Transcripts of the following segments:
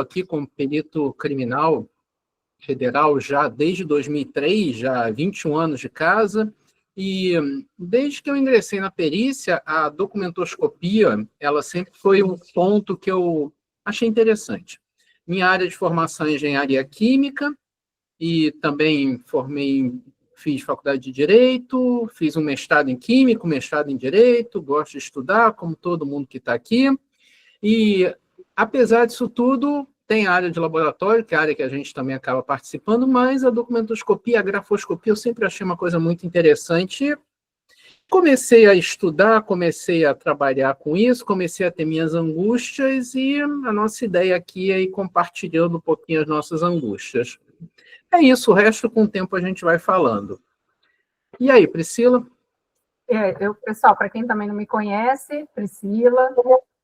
aqui como perito criminal federal já desde 2003, já há 21 anos de casa, e desde que eu ingressei na perícia, a documentoscopia, ela sempre foi um ponto que eu achei interessante. Minha área de formação é engenharia química, e também fiz faculdade de Direito, fiz um mestrado em Química, um mestrado em Direito, gosto de estudar, como todo mundo que está aqui, e apesar disso tudo, tem a área de laboratório, que é a área que a gente também acaba participando, mas a documentoscopia, a grafoscopia, eu sempre achei uma coisa muito interessante. Comecei a estudar, comecei a trabalhar com isso, comecei a ter minhas angústias, e a nossa ideia aqui é ir compartilhando um pouquinho as nossas angústias. É isso, o resto com o tempo a gente vai falando. E aí, Priscila? Pessoal, para quem também não me conhece, Priscila,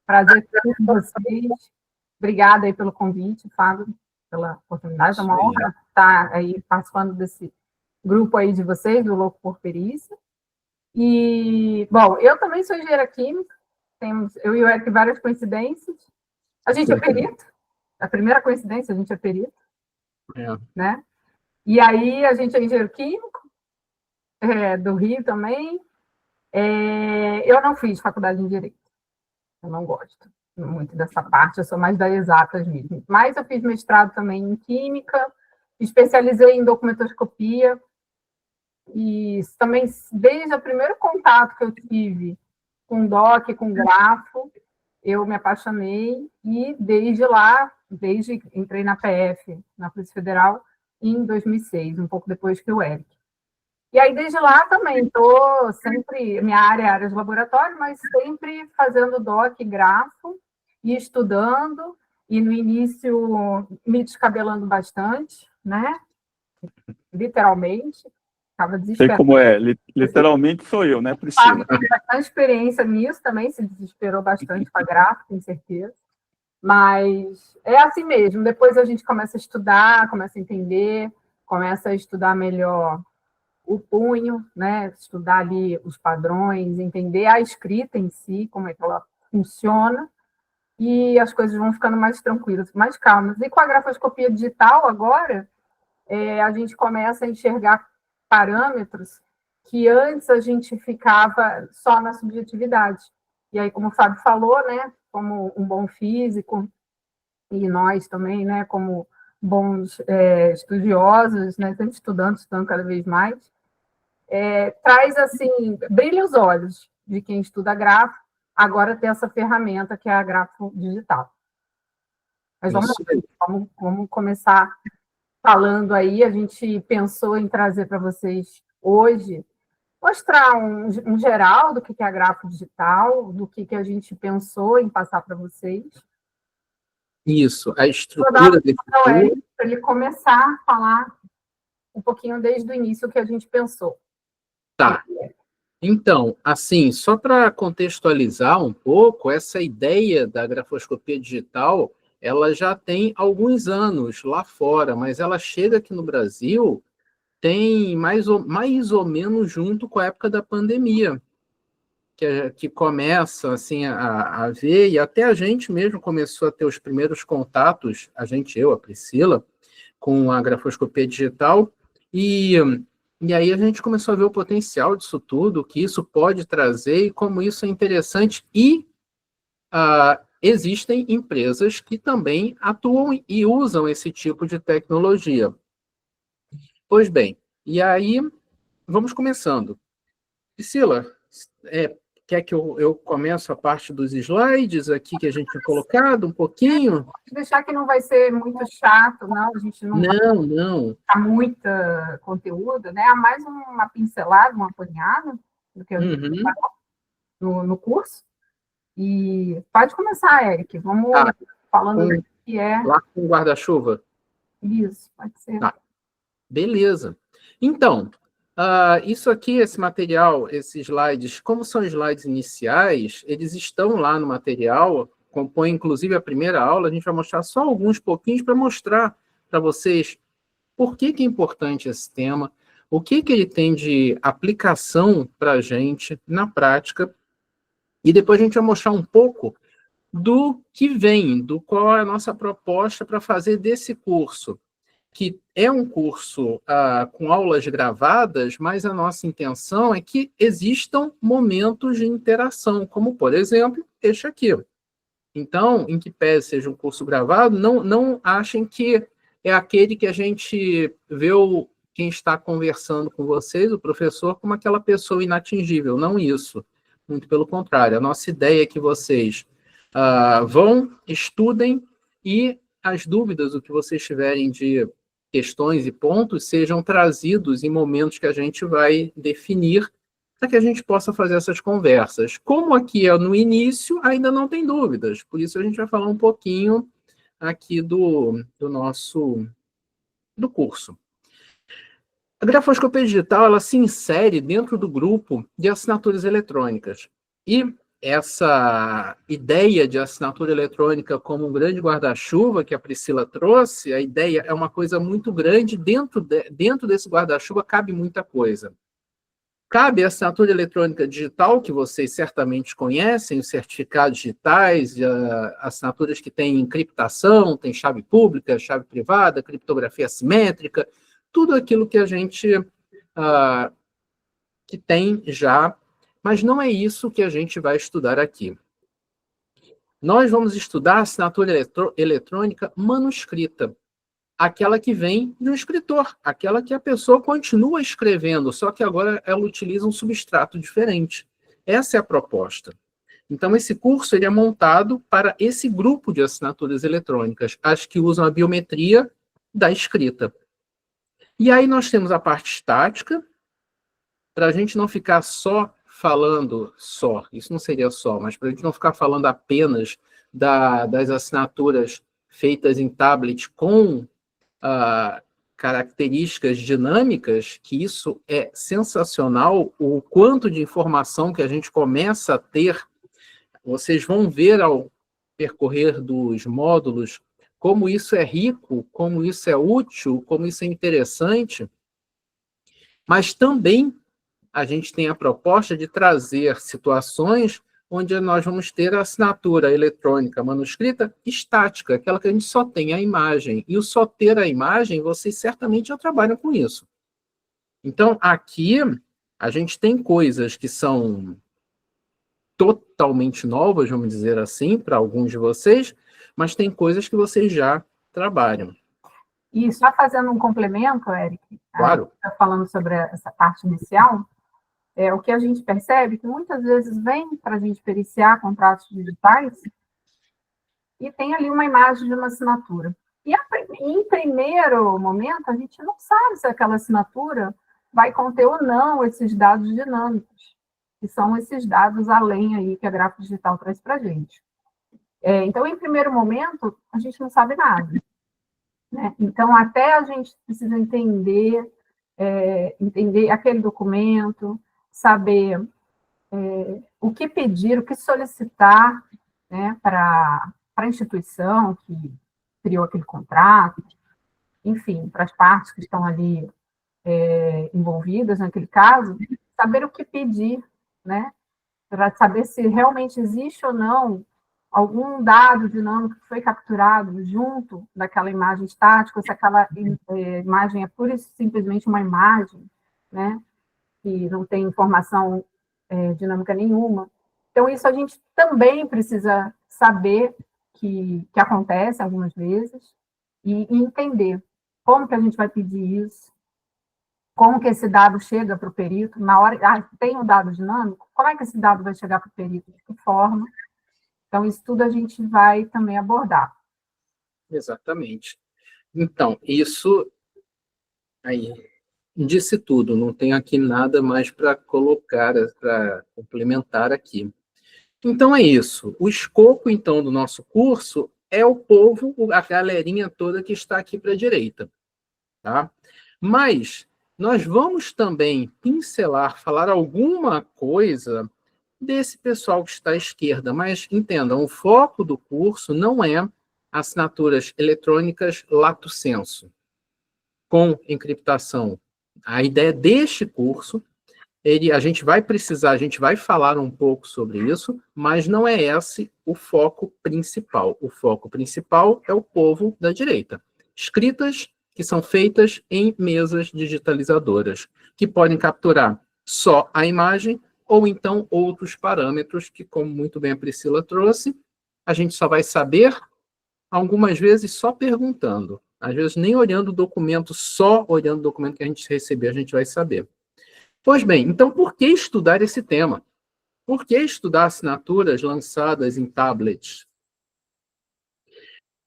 prazer ter com vocês. Obrigada aí pelo convite, Fábio, pela oportunidade. É uma honra estar aí participando desse grupo aí de vocês, do Louco por Perícia. E, bom, eu também sou engenheira química, eu e o Eric várias coincidências. A gente é perito, a primeira coincidência, a gente é perito, né? E aí a gente é engenheiro químico, do Rio também. Eu não fiz faculdade de Direito, eu não gosto muito dessa parte, eu sou mais das exatas mesmo. Mas eu fiz mestrado também em Química, especializei em documentoscopia, e também, desde o primeiro contato que eu tive com DOC, com grafo, eu me apaixonei, e desde lá, entrei na PF, na Polícia Federal, em 2006, um pouco depois que o Eric. E aí, desde lá, também estou sempre... Minha área é área de laboratório, mas sempre fazendo doc, grafo, e estudando, e no início me descabelando bastante, né? Literalmente. Estava desesperada. Sei como é, literalmente sou eu, né, Priscila? Tem bastante experiência nisso também, se desesperou bastante com a grafo, com certeza. Mas é assim mesmo, depois a gente começa a estudar, começa a entender, começa a estudar melhor o punho, né? Estudar ali os padrões, entender a escrita em si, como é que ela funciona, e as coisas vão ficando mais tranquilas, mais calmas. E com a grafoscopia digital, agora, a gente começa a enxergar parâmetros que antes a gente ficava só na subjetividade. E aí, como o Fábio falou, né, como um bom físico, e nós também, né, como bons estudiosos, né, sempre estudando cada vez mais, traz, assim, brilha os olhos de quem estuda grafo, agora ter essa ferramenta que é a grafo digital. Mas vamos começar falando aí. A gente pensou em trazer para vocês hoje, mostrar um geral do que é a grafo digital, do que a gente pensou em passar para vocês. Isso, a estrutura desse curso. Para ele começar a falar um pouquinho desde o início o que a gente pensou. Tá. Então, assim, só para contextualizar um pouco, essa ideia da grafoscopia digital, ela já tem alguns anos lá fora, mas ela chega aqui no Brasil tem mais ou menos junto com a época da pandemia, que começa assim, a ver, e até a gente mesmo começou a ter os primeiros contatos, a Priscila, com a grafoscopia digital, e aí a gente começou a ver o potencial disso tudo, o que isso pode trazer e como isso é interessante, e existem empresas que também atuam e usam esse tipo de tecnologia. Pois bem, e aí vamos começando. Priscila, quer que eu comece a parte dos slides aqui que a gente tinha colocado um pouquinho? Pode deixar, que não vai ser muito chato, não. A gente não vai dar muito conteúdo, né? Há mais uma pincelada, uma apanhada do que a gente no curso. E pode começar, Eric. Vamos falando do que é. Lá com o guarda-chuva? Isso, pode ser. Beleza. Então, isso aqui, esse material, esses slides, como são slides iniciais, eles estão lá no material, compõem inclusive a primeira aula. A gente vai mostrar só alguns pouquinhos para mostrar para vocês por que é importante esse tema, o que ele tem de aplicação para a gente na prática, e depois a gente vai mostrar um pouco do que vem, do qual é a nossa proposta para fazer desse curso, que é um curso com aulas gravadas, mas a nossa intenção é que existam momentos de interação, como, por exemplo, este aqui. Então, em que pese seja um curso gravado, não achem que é aquele que a gente vê quem está conversando com vocês, o professor, como aquela pessoa inatingível. Não isso. Muito pelo contrário. A nossa ideia é que vocês vão, estudem e as dúvidas, o que vocês tiverem de questões e pontos, sejam trazidos em momentos que a gente vai definir para que a gente possa fazer essas conversas. Como aqui é no início, ainda não tem dúvidas. Por isso a gente vai falar um pouquinho aqui do curso. A grafoscopia digital, ela se insere dentro do grupo de assinaturas eletrônicas. E essa ideia de assinatura eletrônica como um grande guarda-chuva que a Priscila trouxe, a ideia é uma coisa muito grande, dentro desse guarda-chuva cabe muita coisa. Cabe a assinatura eletrônica digital, que vocês certamente conhecem, os certificados digitais, assinaturas que têm encriptação, tem chave pública, chave privada, criptografia assimétrica, tudo aquilo que a gente que tem já, mas não é isso que a gente vai estudar aqui. Nós vamos estudar a assinatura eletrônica manuscrita, aquela que vem de um escritor, aquela que a pessoa continua escrevendo, só que agora ela utiliza um substrato diferente. Essa é a proposta. Então, esse curso ele é montado para esse grupo de assinaturas eletrônicas, as que usam a biometria da escrita. E aí nós temos a parte estática, para a gente não ficar só falando isso não seria só, mas para a gente não ficar falando apenas das assinaturas feitas em tablet com características dinâmicas, que isso é sensacional, o quanto de informação que a gente começa a ter, vocês vão ver ao percorrer dos módulos, como isso é rico, como isso é útil, como isso é interessante, mas também a gente tem a proposta de trazer situações onde nós vamos ter a assinatura eletrônica manuscrita estática, aquela que a gente só tem a imagem. E o só ter a imagem, vocês certamente já trabalham com isso. Então, aqui, a gente tem coisas que são totalmente novas, vamos dizer assim, para alguns de vocês, mas tem coisas que vocês já trabalham. E só fazendo um complemento, Eric, claro. Está falando sobre essa parte inicial, o que a gente percebe que muitas vezes vem para a gente periciar contratos digitais e tem ali uma imagem de uma assinatura. E em primeiro momento, a gente não sabe se aquela assinatura vai conter ou não esses dados dinâmicos, que são esses dados além aí que a gráfica digital traz para a gente. Então, em primeiro momento, a gente não sabe nada, né? Então, até a gente precisa entender aquele documento, saber o que pedir, o que solicitar, né, para a instituição que criou aquele contrato, enfim, para as partes que estão ali envolvidas naquele caso, saber o que pedir, né, para saber se realmente existe ou não algum dado dinâmico que foi capturado junto daquela imagem estática, ou se aquela imagem é pura e simplesmente uma imagem, né, que não tem informação dinâmica nenhuma. Então, isso a gente também precisa saber que acontece algumas vezes e entender como que a gente vai pedir isso, como que esse dado chega para o perito, na hora, tem um dado dinâmico, como é que esse dado vai chegar para o perito, de que forma? Então, isso tudo a gente vai também abordar. Exatamente. Então, isso aí disse tudo, não tenho aqui nada mais para colocar, para complementar aqui. Então é isso. O escopo, então, do nosso curso é o povo, a galerinha toda que está aqui para a direita. Tá? Mas nós vamos também pincelar, falar alguma coisa desse pessoal que está à esquerda, mas entendam, o foco do curso não é assinaturas eletrônicas lato sensu, com encriptação. A ideia deste curso a gente vai precisar, a gente vai falar um pouco sobre isso, mas não é esse o foco principal. O foco principal é o povo da direita. Escritas que são feitas em mesas digitalizadoras, que podem capturar só a imagem ou então outros parâmetros que, como muito bem a Priscila trouxe, a gente só vai saber algumas vezes só perguntando. Às vezes nem olhando o documento, só olhando o documento que a gente receber, a gente vai saber. Pois bem, então por que estudar esse tema? Por que estudar assinaturas lançadas em tablets?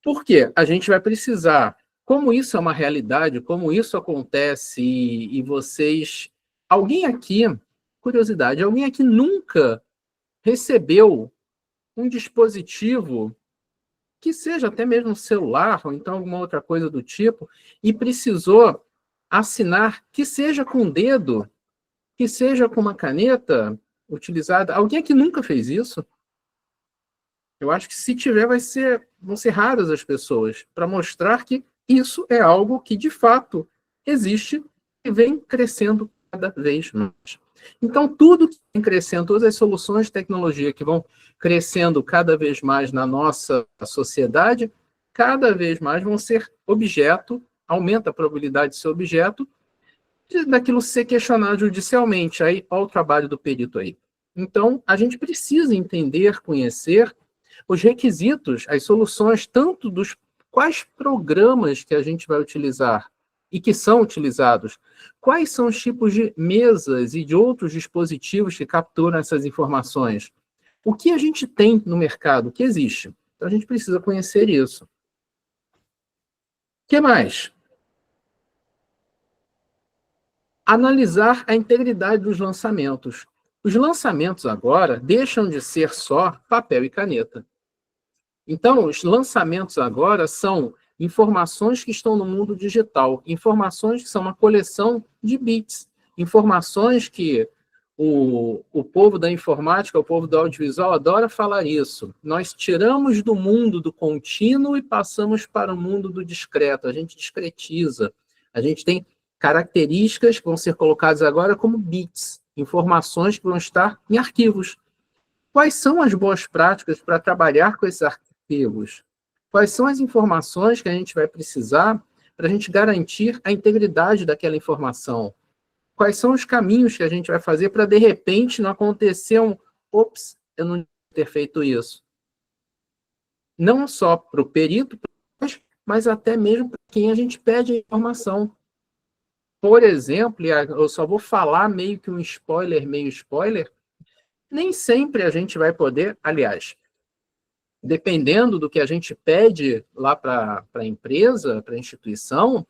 Porque a gente vai precisar, como isso é uma realidade, como isso acontece, e vocês... Alguém aqui, curiosidade, alguém aqui nunca recebeu um dispositivo, que seja até mesmo um celular, ou então alguma outra coisa do tipo, e precisou assinar, que seja com o dedo, que seja com uma caneta utilizada? Alguém aqui nunca fez isso? Eu acho que se tiver, vão ser raras as pessoas, para mostrar que isso é algo que, de fato, existe e vem crescendo cada vez mais. Então, tudo que vem crescendo, todas as soluções de tecnologia que vão crescendo cada vez mais na nossa sociedade, cada vez mais vão ser objeto, aumenta a probabilidade de ser objeto, daquilo ser questionado judicialmente. Aí, olha o trabalho do perito aí. Então, a gente precisa entender, conhecer os requisitos, as soluções, tanto dos quais programas que a gente vai utilizar e que são utilizados, quais são os tipos de mesas e de outros dispositivos que capturam essas informações, o que a gente tem no mercado, o que existe. Então, a gente precisa conhecer isso. O que mais? Analisar a integridade dos lançamentos. Os lançamentos agora deixam de ser só papel e caneta. Então, os lançamentos agora são informações que estão no mundo digital, informações que são uma coleção de bits, informações que o povo da informática, o povo do audiovisual adora falar isso. Nós tiramos do mundo do contínuo e passamos para o mundo do discreto. A gente discretiza. A gente tem características que vão ser colocadas agora como bits, informações que vão estar em arquivos. Quais são as boas práticas para trabalhar com esses arquivos? Quais são as informações que a gente vai precisar para a gente garantir a integridade daquela informação? Quais são os caminhos que a gente vai fazer para, de repente, não acontecer ops, eu não devia ter feito isso? Não só para o perito, mas até mesmo para quem a gente pede a informação. Por exemplo, eu só vou falar meio que um spoiler, meio spoiler, nem sempre a gente vai poder, aliás, dependendo do que a gente pede lá para a empresa, para a instituição,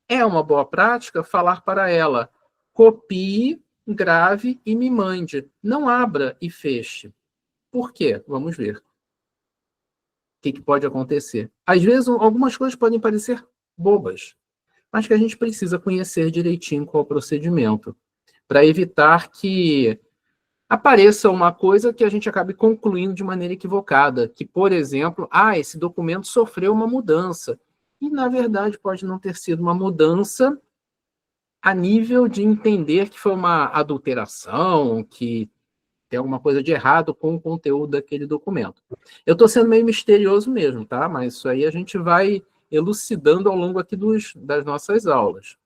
é uma boa prática falar para ela: copie, grave e me mande. Não abra e feche. Por quê? Vamos ver. O que pode acontecer? Às vezes, algumas coisas podem parecer bobas, mas que a gente precisa conhecer direitinho qual é o procedimento, para evitar que apareça uma coisa que a gente acabe concluindo de maneira equivocada, que, por exemplo, esse documento sofreu uma mudança. E, na verdade, pode não ter sido uma mudança a nível de entender que foi uma adulteração, que tem alguma coisa de errado com o conteúdo daquele documento. Eu estou sendo meio misterioso mesmo, tá? Mas isso aí a gente vai elucidando ao longo aqui das nossas aulas.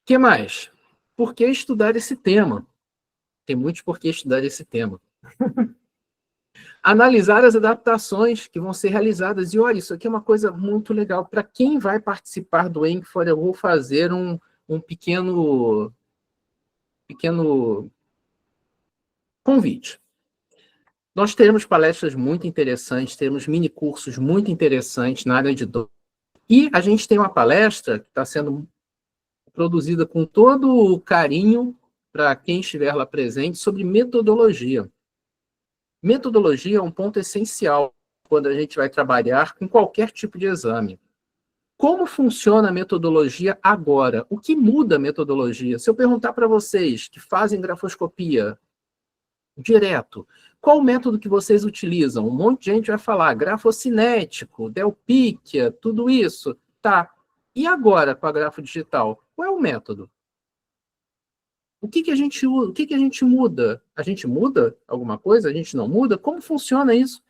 O que mais? Por que estudar esse tema? Tem muitos por que estudar esse tema. Analisar as adaptações que vão ser realizadas. E olha, isso aqui é uma coisa muito legal. Para quem vai participar do ENCFOR, eu vou fazer um pequeno convite. Nós teremos palestras muito interessantes, teremos mini cursos muito interessantes na área de e a gente tem uma palestra que está sendo produzida com todo o carinho para quem estiver lá presente sobre metodologia. Metodologia é um ponto essencial quando a gente vai trabalhar com qualquer tipo de exame. Como funciona a metodologia agora? O que muda a metodologia? Se eu perguntar para vocês que fazem grafoscopia direto, qual o método que vocês utilizam? Um monte de gente vai falar grafocinético, Delpicchia, tudo isso. Tá. E agora com a grafo digital? Qual é o método? O que a gente usa? O que a gente muda? A gente muda alguma coisa? A gente não muda? Como funciona isso?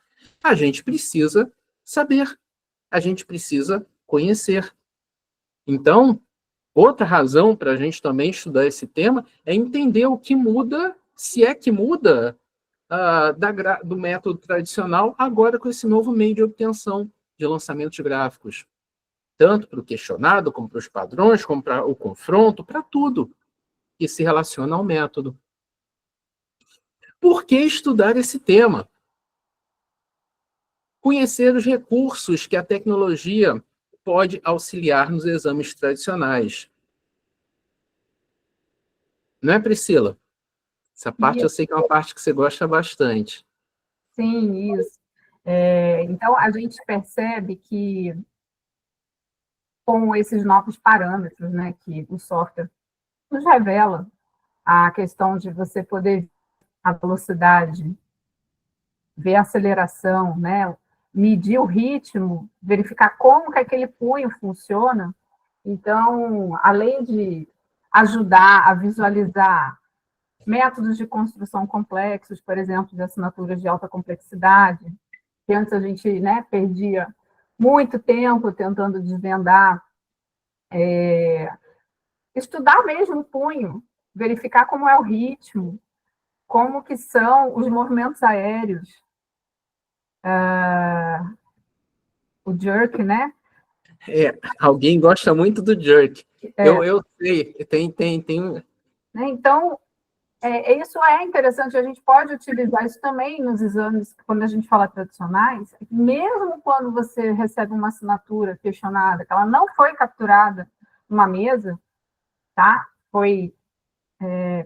A gente precisa saber. A gente precisa conhecer. Então, outra razão para a gente também estudar esse tema é entender o que muda, se é que muda, do método tradicional, agora com esse novo meio de obtenção de lançamento de gráficos. Tanto para o questionado, como para os padrões, como para o confronto, para tudo que se relaciona ao método. Por que estudar esse tema? Conhecer os recursos que a tecnologia pode auxiliar nos exames tradicionais. Não é, Priscila? Essa parte eu sei que é uma parte que você gosta bastante. Sim, isso. Então, a gente percebe que, com esses novos parâmetros, né, que o software nos revela, a questão de você poder ver a velocidade, ver a aceleração, né, medir o ritmo, verificar como que aquele punho funciona. Então, além de ajudar a visualizar métodos de construção complexos, por exemplo, de assinaturas de alta complexidade, que antes a gente, né, perdia muito tempo tentando desvendar, estudar mesmo o punho, verificar como é o ritmo, como que são os movimentos aéreos, o jerk, né? Alguém gosta muito do jerk. Eu sei, tem. Né? Então, isso é interessante, a gente pode utilizar isso também nos exames, quando a gente fala tradicionais, mesmo quando você recebe uma assinatura questionada, que ela não foi capturada numa mesa, tá? Foi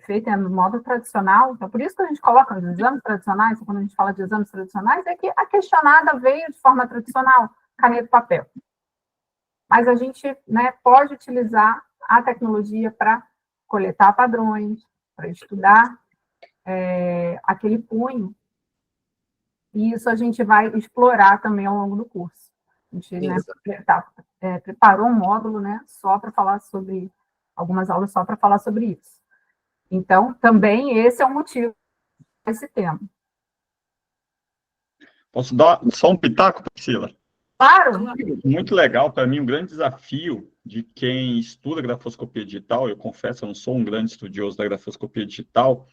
feita no modo tradicional, então por isso que a gente coloca nos exames tradicionais, quando a gente fala de exames tradicionais, é que a questionada veio de forma tradicional, caneta e papel. Mas a gente, né, pode utilizar a tecnologia para coletar padrões, para estudar aquele punho, e isso a gente vai explorar também ao longo do curso. A gente, né, preparou um módulo, né, só para falar sobre, algumas aulas só para falar sobre isso. Então, também esse é o motivo desse tema. Posso dar só um pitaco, Priscila? Claro! Muito legal, para mim, um grande desafio de quem estuda grafoscopia digital, eu confesso, eu não sou um grande estudioso da grafoscopia digital,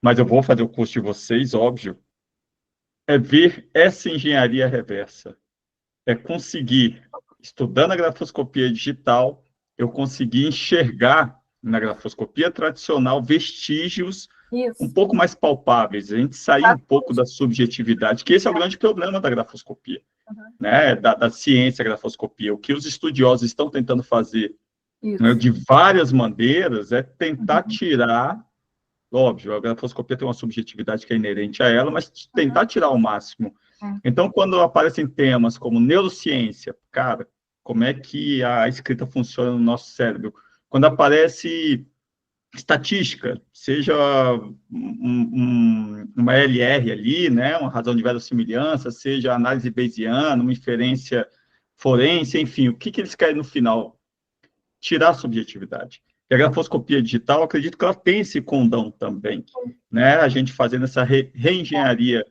mas eu vou fazer o curso de vocês, óbvio, é ver essa engenharia reversa. É conseguir, estudando a grafoscopia digital, eu conseguir enxergar na grafoscopia tradicional vestígios um pouco mais palpáveis, a gente sair um pouco da subjetividade, que esse é o grande problema da grafoscopia, né? Da ciência grafoscopia. O que os estudiosos estão tentando fazer, né, de várias maneiras, é tentar tirar, óbvio, a grafoscopia tem uma subjetividade que é inerente a ela, mas tentar tirar o máximo. Então, quando aparecem temas como neurociência, cara, como é que a escrita funciona no nosso cérebro? Quando aparece estatística, seja uma LR ali, né, uma razão de verossimilhança, seja análise bayesiana, uma inferência forense, enfim, o que eles querem no final? Tirar a subjetividade. E a grafoscopia digital, acredito que ela tem esse condão também, né? A gente fazendo essa reengenharia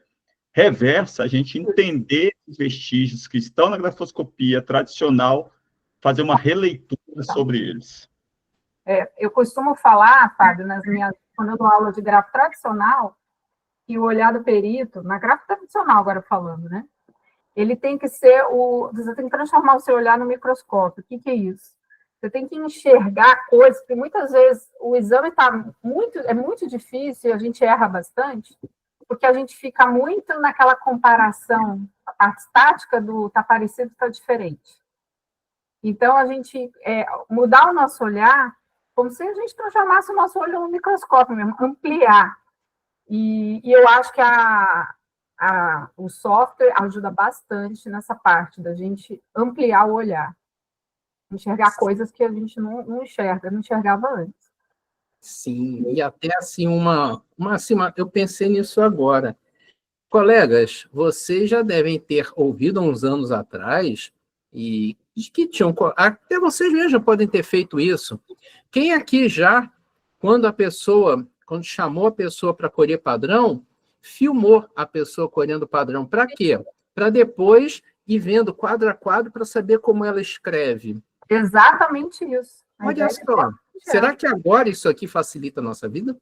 reversa, a gente entender os vestígios que estão na grafoscopia tradicional, fazer uma releitura sobre eles. Eu costumo falar, Fábio, quando eu dou aula de grafo tradicional, que o olhar do perito, na grafo tradicional agora falando, né? Ele tem que ser você tem que transformar o seu olhar no microscópio. O que é isso? Você tem que enxergar coisas, porque muitas vezes o exame é muito difícil, a gente erra bastante, porque a gente fica muito naquela comparação, a parte estática do tá parecido, tá diferente. Então, a gente mudar o nosso olhar, como se a gente transformasse o nosso olho no microscópio mesmo, ampliar. E eu acho que o software ajuda bastante nessa parte da gente ampliar o olhar, enxergar coisas que a gente não enxergava antes. Sim, e até assim, eu pensei nisso agora. Colegas, vocês já devem ter ouvido há uns anos atrás, e que até vocês mesmos já podem ter feito isso. Quem aqui já quando chamou a pessoa para colher padrão, filmou a pessoa colhendo padrão. Para quê? Para depois ir vendo quadro a quadro para saber como ela escreve. Exatamente isso. Olha só, será que agora isso aqui facilita a nossa vida?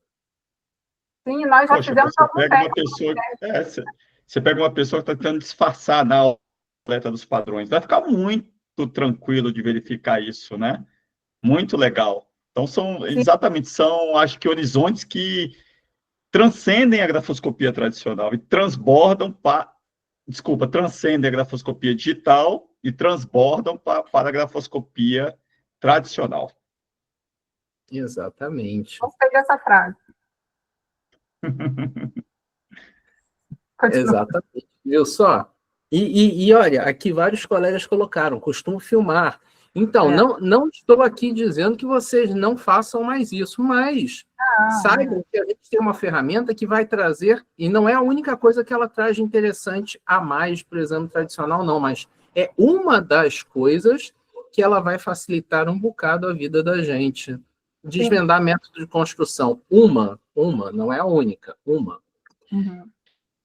Sim, nós já fizemos algum teste. Você pega uma pessoa que está tentando disfarçar na coleta dos padrões. Vai ficar muito tranquilo de verificar isso, né? Muito legal. Então, acho que horizontes que transcendem a grafoscopia tradicional e transcendem a grafoscopia digital e transbordam para a grafoscopia tradicional. Exatamente. Gostei dessa frase. Exatamente. Viu só? E olha, aqui vários colegas colocaram, costumo filmar. Então, não estou aqui dizendo que vocês não façam mais isso, mas saibam que a gente tem uma ferramenta que vai trazer, e não é a única coisa que ela traz de interessante a mais para o exame tradicional, não, mas é uma das coisas que ela vai facilitar um bocado a vida da gente. Desvendar método de construção. Uma, não é a única, uma. Uhum.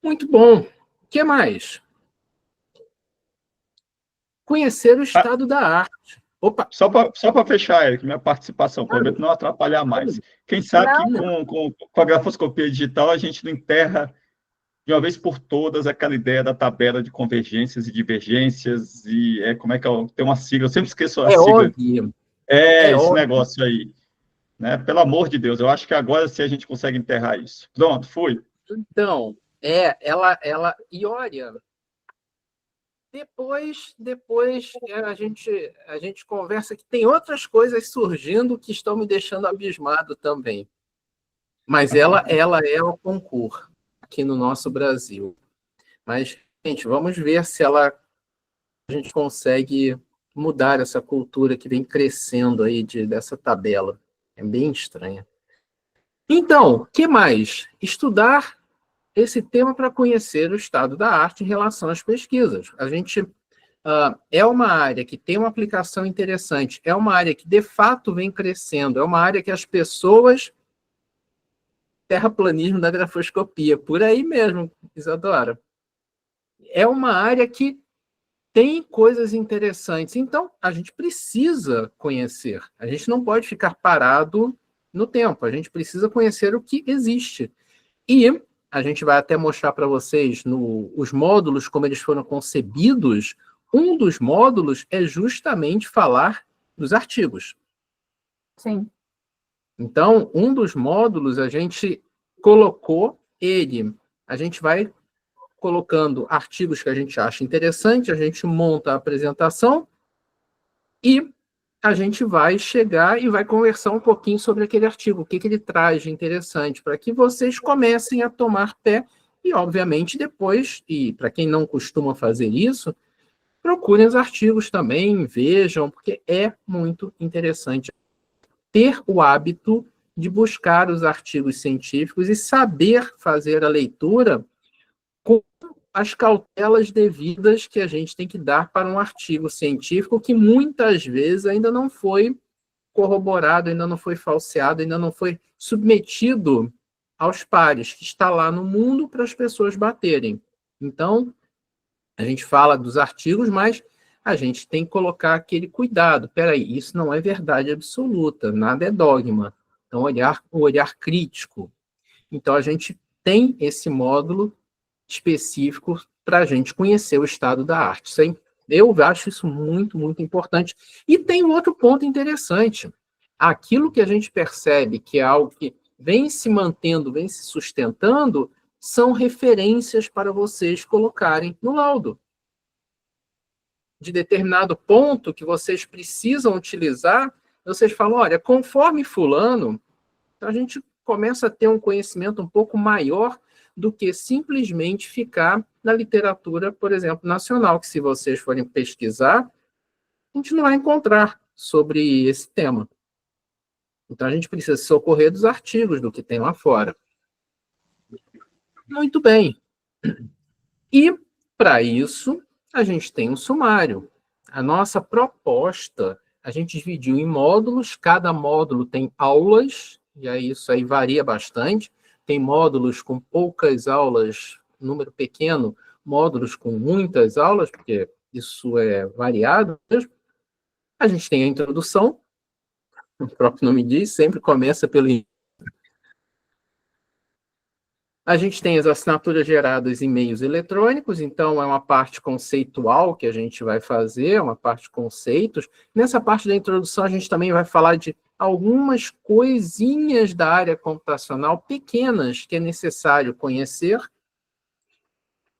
Muito bom. O que mais? Conhecer o estado da arte. Opa! Só para fechar, Eric, minha participação, prometo não atrapalhar mais. Quem sabe que com a grafoscopia digital a gente não enterra de uma vez por todas aquela ideia da tabela de convergências e divergências, e como é que tem uma sigla, eu sempre esqueço a sigla. Óbvio. Esse óbvio. Negócio aí. Né? Pelo amor de Deus, eu acho que agora sim a gente consegue enterrar isso. Pronto, fui. Então, e olha, depois a gente conversa que tem outras coisas surgindo que estão me deixando abismado também. Mas ela é o concurso aqui no nosso Brasil. Mas, gente, vamos ver se a gente consegue mudar essa cultura que vem crescendo aí dessa tabela. É bem estranha. Então, o que mais? Estudar esse tema para conhecer o estado da arte em relação às pesquisas. A gente é uma área que tem uma aplicação interessante, é uma área que, de fato, vem crescendo, é uma área que as pessoas... Terraplanismo da grafoscopia, por aí mesmo, Isadora. É uma área que tem coisas interessantes, então a gente precisa conhecer. A gente não pode ficar parado no tempo, a gente precisa conhecer o que existe. E a gente vai até mostrar para vocês os módulos, como eles foram concebidos. Um dos módulos é justamente falar dos artigos. Sim. Então, um dos módulos, a gente colocou a gente vai colocando artigos que a gente acha interessante, a gente monta a apresentação e a gente vai chegar e vai conversar um pouquinho sobre aquele artigo, o que ele traz de interessante, para que vocês comecem a tomar pé e, obviamente, depois, e para quem não costuma fazer isso, procurem os artigos também, vejam, porque é muito interessante ter o hábito de buscar os artigos científicos e saber fazer a leitura com as cautelas devidas que a gente tem que dar para um artigo científico que muitas vezes ainda não foi corroborado, ainda não foi falseado, ainda não foi submetido aos pares, que está lá no mundo para as pessoas baterem. Então, a gente fala dos artigos, mas a gente tem que colocar aquele cuidado. Peraí, isso não é verdade absoluta, nada é dogma. Então, o olhar crítico. Então, a gente tem esse módulo específico para a gente conhecer o estado da arte. Eu acho isso muito, muito importante. E tem um outro ponto interessante. Aquilo que a gente percebe que é algo que vem se mantendo, vem se sustentando, são referências para vocês colocarem no laudo. De determinado ponto que vocês precisam utilizar, vocês falam, olha, conforme fulano, a gente começa a ter um conhecimento um pouco maior do que simplesmente ficar na literatura, por exemplo, nacional, que se vocês forem pesquisar, a gente não vai encontrar sobre esse tema. Então, a gente precisa se socorrer dos artigos, do que tem lá fora. Muito bem. E, para isso, a gente tem um sumário. A nossa proposta, a gente dividiu em módulos, cada módulo tem aulas e aí isso aí varia bastante. Tem módulos com poucas aulas, número pequeno, módulos com muitas aulas, porque isso é variado mesmo. A gente tem a introdução, o próprio nome diz, sempre começa pelo... A gente tem as assinaturas geradas em meios eletrônicos, então é uma parte conceitual que a gente vai fazer, uma parte de conceitos. Nessa parte da introdução, a gente também vai falar de algumas coisinhas da área computacional pequenas que é necessário conhecer.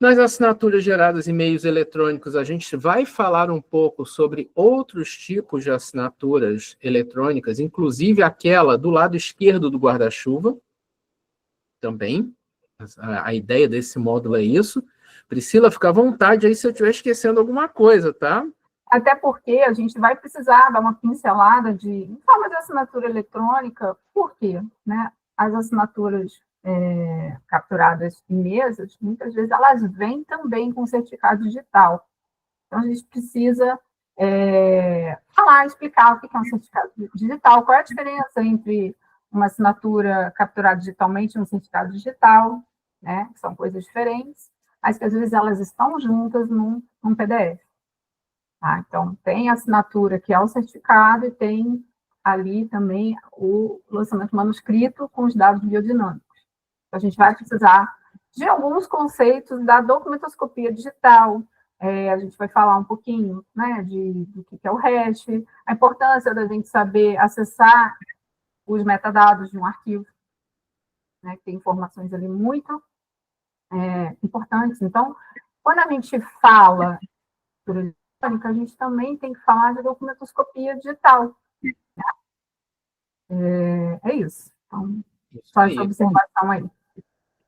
Nas assinaturas geradas em meios eletrônicos, a gente vai falar um pouco sobre outros tipos de assinaturas eletrônicas, inclusive aquela do lado esquerdo do guarda-chuva, também. A ideia desse módulo é isso. Priscila, fica à vontade aí se eu estiver esquecendo alguma coisa, tá? Até porque a gente vai precisar dar uma pincelada em forma de assinatura eletrônica, por quê? Né? As assinaturas capturadas em mesas, muitas vezes elas vêm também com certificado digital. Então, a gente precisa falar, explicar o que é um certificado digital, qual é a diferença entre uma assinatura capturada digitalmente e um certificado digital, né? Que são coisas diferentes, mas que às vezes elas estão juntas num PDF. Tá? Então, tem a assinatura que é o certificado e tem ali também o lançamento manuscrito com os dados biodinâmicos. Então, a gente vai precisar de alguns conceitos da documentoscopia digital. A gente vai falar um pouquinho, né, do que é o hash, a importância da gente saber acessar os metadados de um arquivo, né, que tem informações ali muito importantes. Então, quando a gente fala por eletrônica, a gente também tem que falar de documentoscopia digital. É isso. Então, só essa observação aí.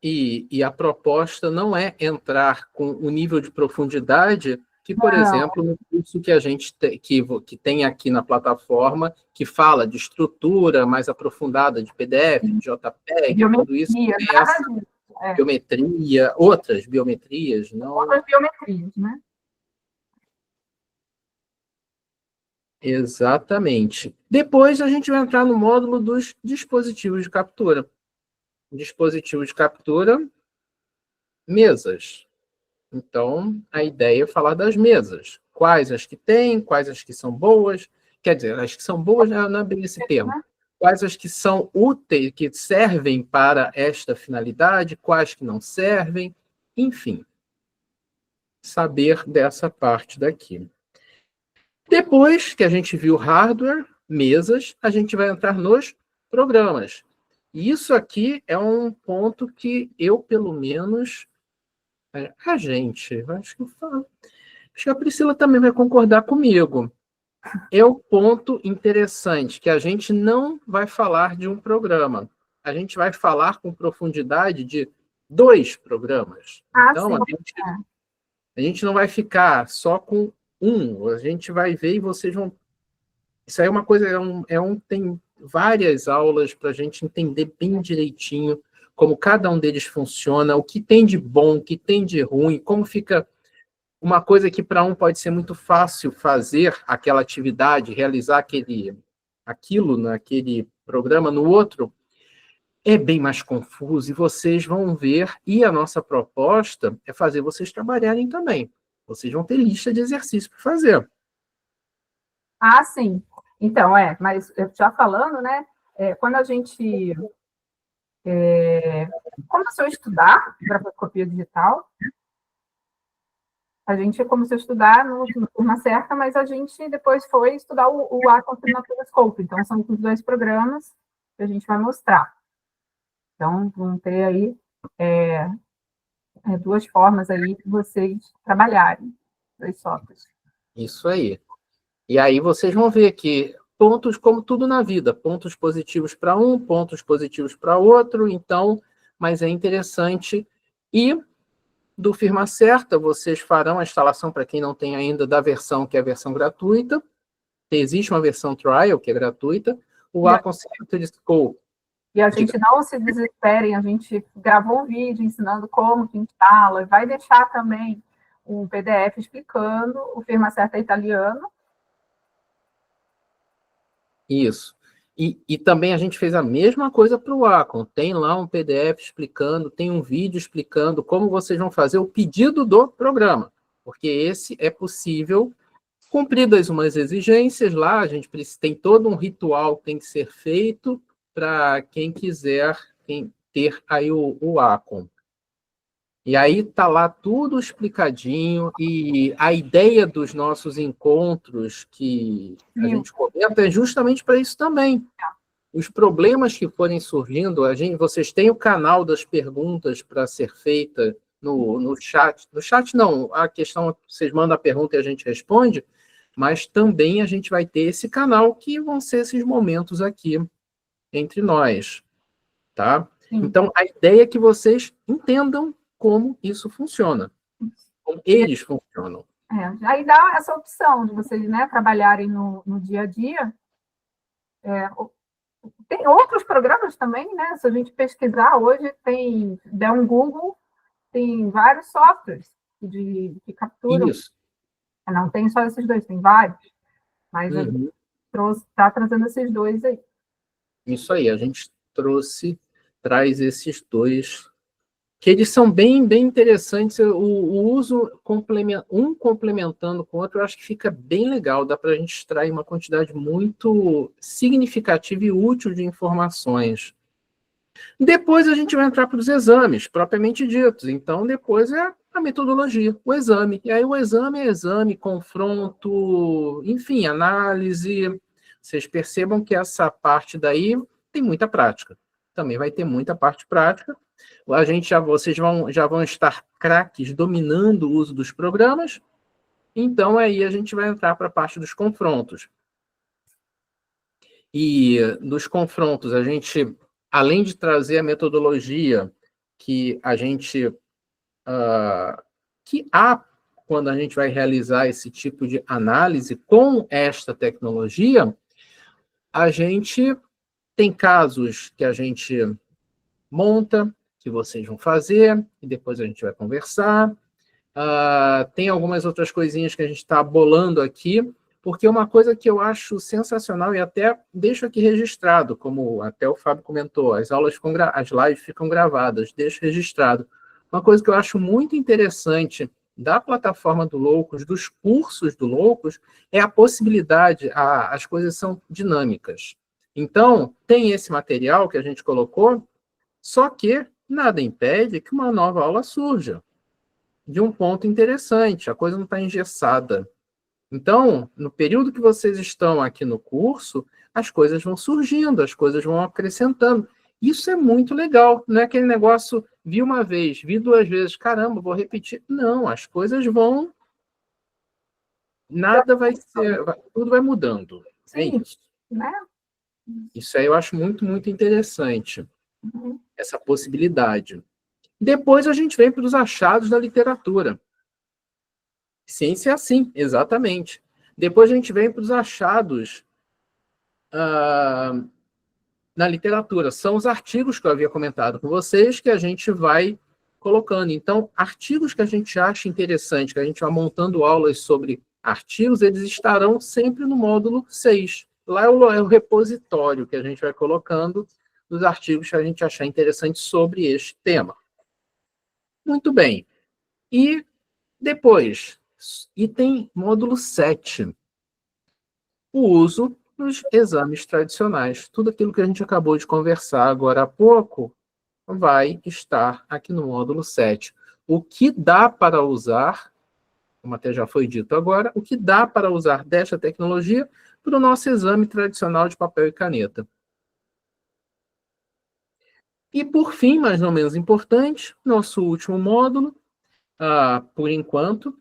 E a proposta não é entrar com o nível de profundidade que, por exemplo, no curso que a gente que tem aqui na plataforma, que fala de estrutura mais aprofundada de PDF, de JPEG, tudo isso, biometria, outras biometrias, não... Outras biometrias, né? Exatamente. Depois a gente vai entrar no módulo dos dispositivos de captura. Dispositivos de captura, mesas. Então, a ideia é falar das mesas. Quais as que tem, quais as que são boas. Quer dizer, as que são boas não é bem esse termo. Quais as que são úteis, que servem para esta finalidade, quais que não servem. Enfim, saber dessa parte daqui. Depois que a gente viu hardware, mesas, a gente vai entrar nos programas. E isso aqui é um ponto que eu, pelo menos... acho que a Priscila também vai concordar comigo. É o ponto interessante, que a gente não vai falar de um programa. A gente vai falar com profundidade de 2 programas. Então, a gente não vai ficar só com um. A gente vai ver e vocês vão... Isso aí é uma coisa... tem várias aulas para a gente entender bem direitinho como cada um deles funciona, o que tem de bom, o que tem de ruim, como fica uma coisa que para um pode ser muito fácil fazer aquela atividade, realizar aquilo naquele programa, no outro é bem mais confuso, e vocês vão ver, e a nossa proposta é fazer vocês trabalharem também. Vocês vão ter lista de exercícios para fazer. Ah, sim. Então, mas já falando, né, quando a gente começou a estudar grafoscopia digital, a gente começou a estudar na turma certa, mas a gente depois foi estudar o Assinatura Scope. Então, são os 2 programas que a gente vai mostrar. Então, vão ter aí 2 formas aí de vocês trabalharem, 2 softwares. Isso aí. E aí vocês vão ver que pontos, como tudo na vida, pontos positivos para um, pontos positivos para outro, então, mas é interessante. E do Firma Certa, vocês farão a instalação, para quem não tem ainda, da versão que é a versão gratuita. Existe uma versão trial, que é gratuita. O Assinatura Scope. E a gente não se desesperem, a gente gravou um vídeo ensinando como que instala, vai deixar também um PDF explicando o Firma Certa italiano. Isso. E também a gente fez a mesma coisa para o Wacom. Tem lá um PDF explicando, tem um vídeo explicando como vocês vão fazer o pedido do programa, porque esse é possível, cumpridas umas exigências lá, a gente tem todo um ritual que tem que ser feito para quem quiser ter aí o Wacom. E aí está lá tudo explicadinho, e a ideia dos nossos encontros que a gente comenta é justamente para isso também. Os problemas que forem surgindo, vocês têm o canal das perguntas para ser feita no chat. No chat não, a questão, vocês mandam a pergunta e a gente responde, mas também a gente vai ter esse canal que vão ser esses momentos aqui entre nós, tá? Sim. Então, a ideia é que vocês entendam como isso funciona, como eles funcionam. Aí dá essa opção de vocês, né, trabalharem no dia a dia. Tem outros programas também, né? Se a gente pesquisar hoje, der um Google, tem vários softwares de captura. Isso. Não tem só esses dois, tem vários. Mas está trazendo esses dois aí. Isso aí, a gente traz esses dois, que eles são bem interessantes. O uso complementando com o outro, eu acho que fica bem legal, dá para a gente extrair uma quantidade muito significativa e útil de informações. Depois a gente vai entrar para os exames, propriamente ditos. Então, depois é a metodologia, o exame. E aí o exame é exame, confronto, enfim, análise. Vocês percebam que essa parte daí tem muita prática. Também vai ter muita parte prática. Vocês já vão estar craques dominando o uso dos programas. Então, aí a gente vai entrar para a parte dos confrontos. E dos confrontos, a gente, além de trazer a metodologia que a gente... que há quando a gente vai realizar esse tipo de análise com esta tecnologia, a gente tem casos que a gente monta, que vocês vão fazer, e depois a gente vai conversar. Tem algumas outras coisinhas que a gente está bolando aqui, porque uma coisa que eu acho sensacional, e até deixo aqui registrado, como até o Fábio comentou, as lives ficam gravadas, deixo registrado. Uma coisa que eu acho muito interessante da plataforma do Loucos, dos cursos do Loucos, é a possibilidade, as coisas são dinâmicas. Então, tem esse material que a gente colocou, só que nada impede que uma nova aula surja de um ponto interessante, a coisa não está engessada. Então, no período que vocês estão aqui no curso, as coisas vão surgindo, as coisas vão acrescentando. Isso é muito legal, não é aquele negócio, vi uma vez, vi duas vezes, caramba, vou repetir. Não, as coisas vão... Nada vai ser... Tudo vai mudando. É isso. Né? Isso aí eu acho muito interessante, essa possibilidade. Depois a gente vem para os achados da literatura. Ciência é assim, exatamente. Depois a gente vem para os achados na literatura. São os artigos que eu havia comentado com vocês que a gente vai colocando. Então, artigos que a gente acha interessante, que a gente vai montando aulas sobre artigos, eles estarão sempre no módulo 6. Lá é o repositório que a gente vai colocando dos artigos que a gente achar interessante sobre este tema. Muito bem. E depois, item módulo 7. O uso dos exames tradicionais. Tudo aquilo que a gente acabou de conversar agora há pouco vai estar aqui no módulo 7. O que dá para usar, como até já foi dito agora, o que dá para usar desta tecnologia para o nosso exame tradicional de papel e caneta. E, por fim, mas não menos importante, nosso último módulo, por enquanto,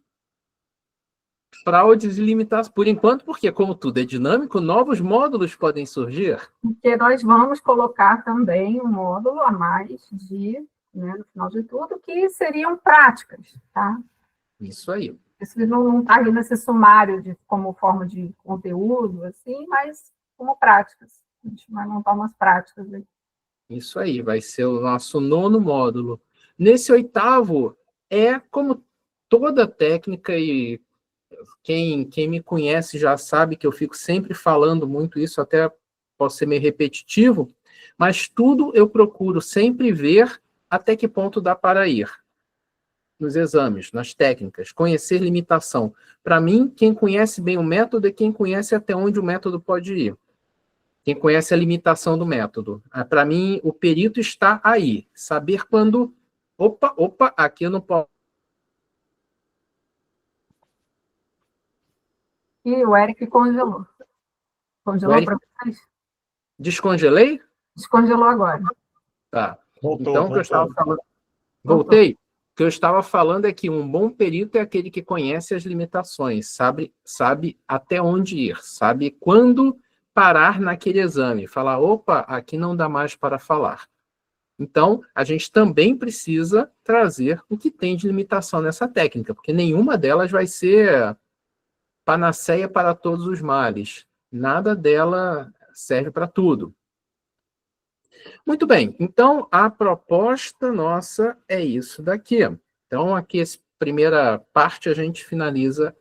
fraudes e limitações. Por enquanto, porque, como tudo é dinâmico, novos módulos podem surgir. Porque nós vamos colocar também um módulo a mais no final de tudo, que seriam práticas, tá? Isso aí. Isso não está ali nesse sumário como forma de conteúdo, assim, mas como práticas. A gente vai montar umas práticas aí. Isso aí, vai ser o nosso 9º módulo. Nesse 8º, como toda técnica, e quem me conhece já sabe que eu fico sempre falando muito isso, até posso ser meio repetitivo, mas tudo eu procuro sempre ver até que ponto dá para ir. Nos exames, nas técnicas, conhecer limitação. Para mim, quem conhece bem o método é quem conhece até onde o método pode ir. Quem conhece a limitação do método. Para mim, o perito está aí. Saber quando... Opa, aqui eu não posso... E o Eric congelou. Congelou para vocês? Descongelei? Descongelou agora. Tá. Voltou, então, o que eu estava falando... Voltei? O que eu estava falando é que um bom perito é aquele que conhece as limitações, sabe até onde ir, sabe quando parar naquele exame, falar, opa, aqui não dá mais para falar. Então, a gente também precisa trazer o que tem de limitação nessa técnica, porque nenhuma delas vai ser panaceia para todos os males. Nada dela serve para tudo. Muito bem, então a proposta nossa é isso daqui. Então, aqui, essa primeira parte, a gente finaliza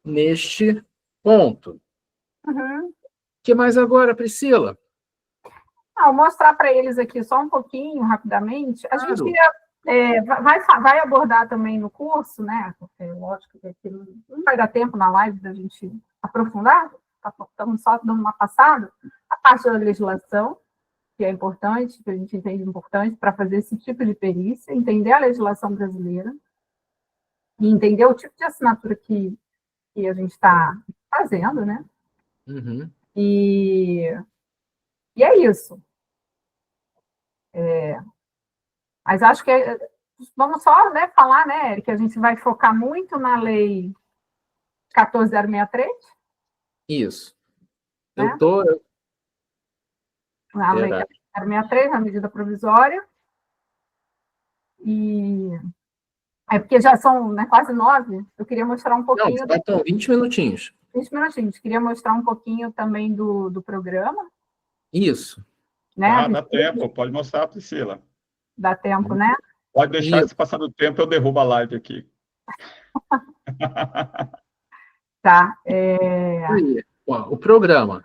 neste ponto. Uhum. O que mais agora, Priscila? Vou mostrar para eles aqui só um pouquinho, rapidamente. A gente vai abordar também no curso, né? Porque, lógico que aqui não vai dar tempo na live da gente aprofundar, estamos só dando uma passada, a parte da legislação, que é importante, que a gente entende importante para fazer esse tipo de perícia, entender a legislação brasileira e entender o tipo de assinatura que a gente está fazendo, né? Uhum. E é isso. Mas acho que vamos só, né, falar, né, Eric, que a gente vai focar muito na lei 14.063. Isso. Né? Eu estou... Na lei 14.063, na medida provisória. E é porque já são, né, quase 9. Eu queria mostrar um pouquinho... Não, faltam 20 minutinhos. 20 minutinhos. Queria mostrar um pouquinho também do programa. Isso. Né? Dá tempo, pode mostrar, Priscila. Dá tempo, né? Pode deixar, se passar do tempo, eu derrubo a live aqui. Tá. O programa.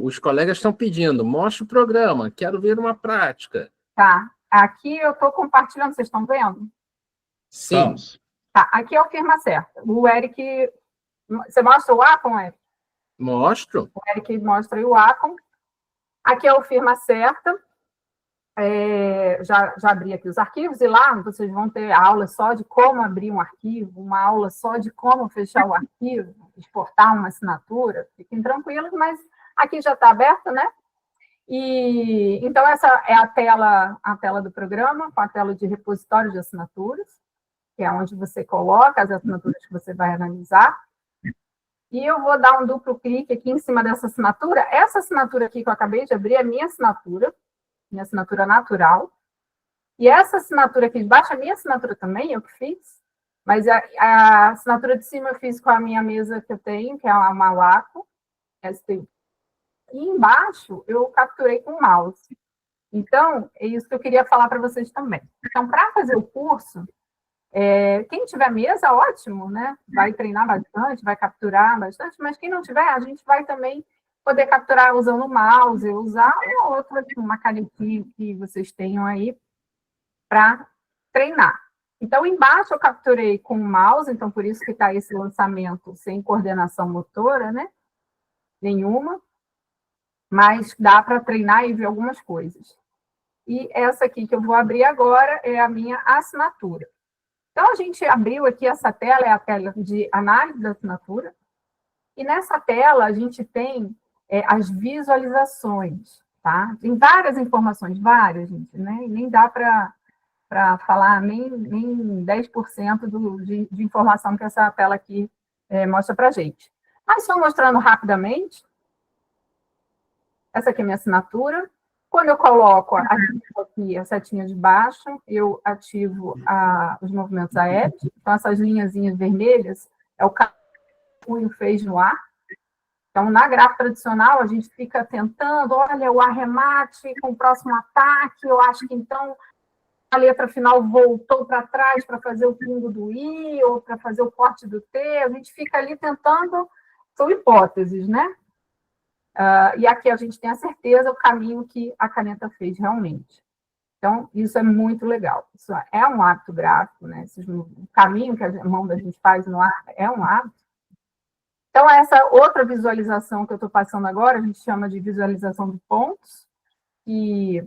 Os colegas estão pedindo, mostra o programa, quero ver uma prática. Tá. Aqui eu estou compartilhando, vocês estão vendo? Sim. Tá. Aqui é o firma certa. O Eric... Você mostra o Acom, Eric? Mostro. O Eric mostra o Acom. Aqui é o firma certa. Já abri aqui os arquivos, e lá vocês vão ter aula só de como abrir um arquivo, uma aula só de como fechar o arquivo, exportar uma assinatura. Fiquem tranquilos, mas aqui já está aberto, né? E então, essa é a tela do programa, com a tela de repositório de assinaturas, que é onde você coloca as assinaturas que você vai analisar. E eu vou dar um duplo clique aqui em cima dessa assinatura. Essa assinatura aqui que eu acabei de abrir é minha assinatura natural. E essa assinatura aqui de baixo é minha assinatura também, eu que fiz. Mas a assinatura de cima eu fiz com a minha mesa que eu tenho, que é uma Wacom. E embaixo eu capturei com o mouse. Então, é isso que eu queria falar para vocês também. Então, para fazer o curso, quem tiver mesa, ótimo, né? Vai treinar bastante, vai capturar bastante, mas quem não tiver, a gente vai também poder capturar usando o mouse, usar uma canetinha que vocês tenham aí para treinar. Então, embaixo eu capturei com o mouse, então por isso que está esse lançamento sem coordenação motora, né? Nenhuma, mas dá para treinar e ver algumas coisas. E essa aqui que eu vou abrir agora é a minha assinatura. Então, a gente abriu aqui essa tela, é a tela de análise da assinatura, e nessa tela a gente tem as visualizações, tá? Tem várias informações, várias, gente, né? E nem dá para falar nem 10% de informação que essa tela aqui mostra para a gente. Mas só mostrando rapidamente, essa aqui é a minha assinatura. Quando eu coloco aqui a setinha de baixo, eu ativo os movimentos aéreos. Então, essas linhazinhas vermelhas é o que o punho fez no ar. Então, na gráfica tradicional, a gente fica tentando, olha, o arremate com o próximo ataque, eu acho que então a letra final voltou para trás para fazer o pingo do I, ou para fazer o corte do T, a gente fica ali tentando, são hipóteses, né? E aqui a gente tem a certeza, o caminho que a caneta fez realmente. Então, isso é muito legal. Isso é um hábito gráfico, né? O caminho que a mão da gente faz no ar é um hábito. Então, essa outra visualização que eu estou passando agora, a gente chama de visualização de pontos, que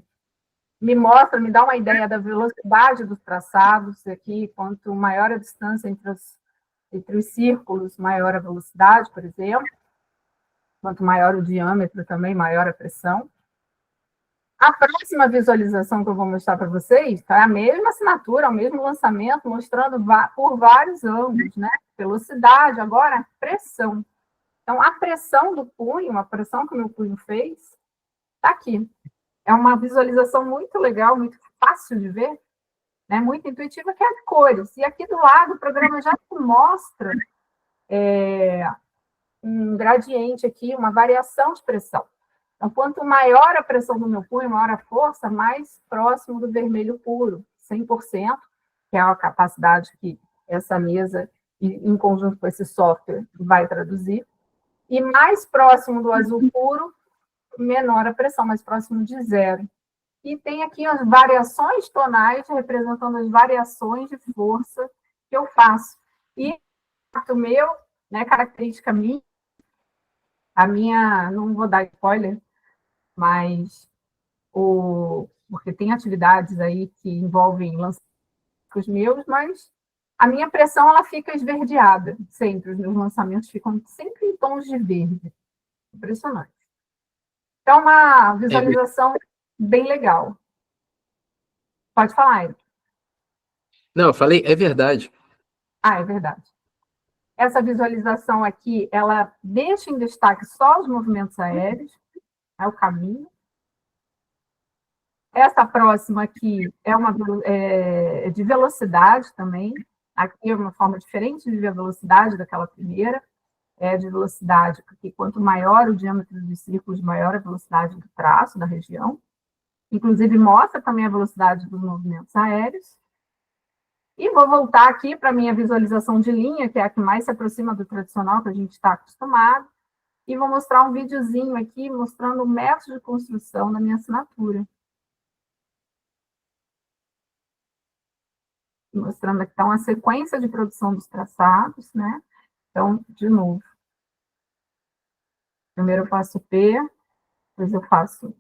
me mostra, me dá uma ideia da velocidade dos traçados aqui, quanto maior a distância entre os círculos, maior a velocidade, por exemplo. Quanto maior o diâmetro também, maior a pressão. A próxima visualização que eu vou mostrar para vocês é a mesma assinatura, o mesmo lançamento, mostrando por vários ângulos, né? Velocidade, agora pressão. Então, a pressão do punho, a pressão que o meu punho fez, está aqui. É uma visualização muito legal, muito fácil de ver, né? Muito intuitiva, que é de cores. E aqui do lado, o programa já mostra um gradiente aqui, uma variação de pressão. Então, quanto maior a pressão do meu punho, maior a força, mais próximo do vermelho puro, 100%, que é a capacidade que essa mesa, em conjunto com esse software, vai traduzir. E mais próximo do azul puro, menor a pressão, mais próximo de zero. E tem aqui as variações tonais, representando as variações de força que eu faço. E o meu, né, característica minha, a minha, não vou dar spoiler, mas porque tem atividades aí que envolvem lançamentos meus, mas a minha pressão ela fica esverdeada sempre. Os meus lançamentos ficam sempre em tons de verde. Impressionante. Então, uma visualização bem legal. Pode falar, Eric. Não, eu falei, é verdade. É verdade. Essa visualização aqui, ela deixa em destaque só os movimentos aéreos, é o caminho. Essa próxima aqui é de velocidade também. Aqui é uma forma diferente de ver a velocidade daquela primeira. É de velocidade, porque quanto maior o diâmetro dos círculos, maior a velocidade do traço, da região. Inclusive, mostra também a velocidade dos movimentos aéreos. E vou voltar aqui para a minha visualização de linha, que é a que mais se aproxima do tradicional que a gente está acostumado. E vou mostrar um videozinho aqui, mostrando o método de construção da minha assinatura. Mostrando aqui, então, a sequência de produção dos traçados, né? Então, de novo. Primeiro eu faço P, depois eu faço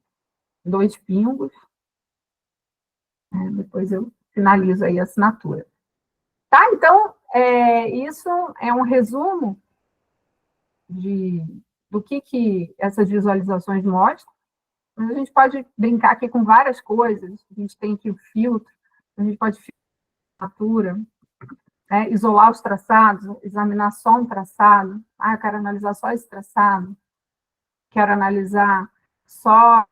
2 pingos, né? Depois eu finalizo aí a assinatura. Tá? Então, isso é um resumo do que essas visualizações mostram. Mas a gente pode brincar aqui com várias coisas. A gente tem aqui o filtro, a gente pode filtrar a assinatura, né? Isolar os traçados, examinar só um traçado. Eu quero analisar só esse traçado. Quero analisar só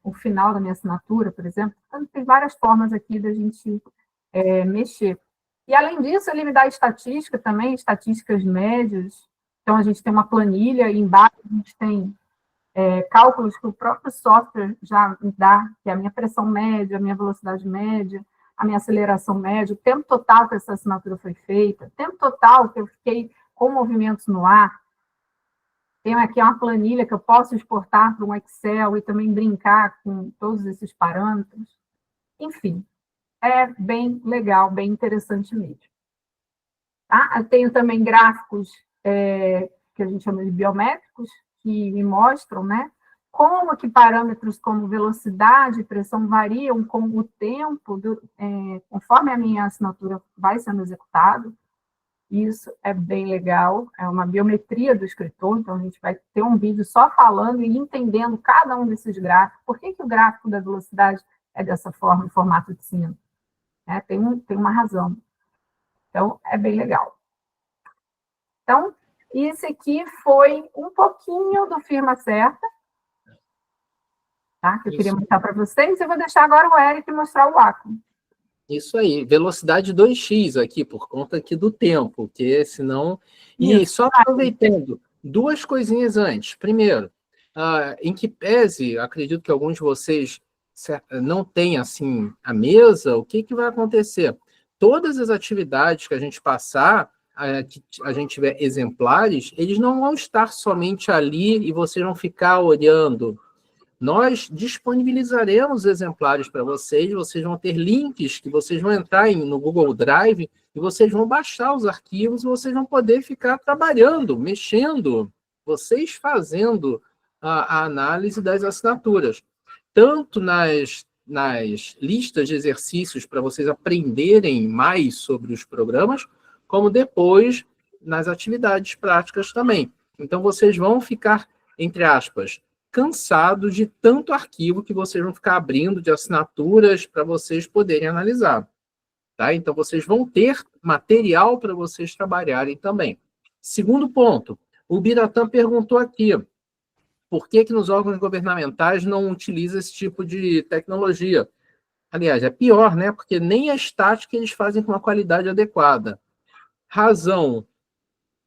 o final da minha assinatura, por exemplo. Então, tem várias formas aqui da gente mexer. E, além disso, ele me dá estatística também, estatísticas médias. Então, a gente tem uma planilha, e embaixo a gente tem cálculos que o próprio software já me dá, que é a minha pressão média, a minha velocidade média, a minha aceleração média, o tempo total que essa assinatura foi feita, o tempo total que eu fiquei com movimentos no ar. Tenho aqui uma planilha que eu posso exportar para um Excel e também brincar com todos esses parâmetros. Enfim, é bem legal, bem interessante mesmo. Tá? Eu tenho também gráficos que a gente chama de biométricos, que me mostram, né, como que parâmetros como velocidade e pressão variam com o tempo, conforme a minha assinatura vai sendo executada. Isso é bem legal, é uma biometria do escritor, então a gente vai ter um vídeo só falando e entendendo cada um desses gráficos. Por que o gráfico da velocidade é dessa forma, em formato de sino? Tem uma razão. Então, é bem legal. Então, isso aqui foi um pouquinho do Firma Certa, tá? Que eu queria mostrar para vocês. Eu vou deixar agora o Eric mostrar o Wacom. Isso aí, velocidade 2x aqui, por conta aqui do tempo, porque senão... E só aproveitando, 2 coisinhas antes. Primeiro, em que pese, acredito que alguns de vocês não têm, assim, a mesa, o que vai acontecer? Todas as atividades que a gente passar, que a gente tiver exemplares, eles não vão estar somente ali e vocês vão ficar olhando. Nós disponibilizaremos exemplares para vocês vão ter links que vocês vão entrar no Google Drive e vocês vão baixar os arquivos e vocês vão poder ficar trabalhando, mexendo, vocês fazendo a análise das assinaturas. Tanto nas listas de exercícios para vocês aprenderem mais sobre os programas, como depois nas atividades práticas também. Então, vocês vão ficar, entre aspas, cansados de tanto arquivo que vocês vão ficar abrindo de assinaturas para vocês poderem analisar. Tá? Então, vocês vão ter material para vocês trabalharem também. Segundo ponto, o Biratã perguntou aqui, por que nos órgãos governamentais não utiliza esse tipo de tecnologia? Aliás, é pior, né? Porque nem a estática eles fazem com uma qualidade adequada. Razão.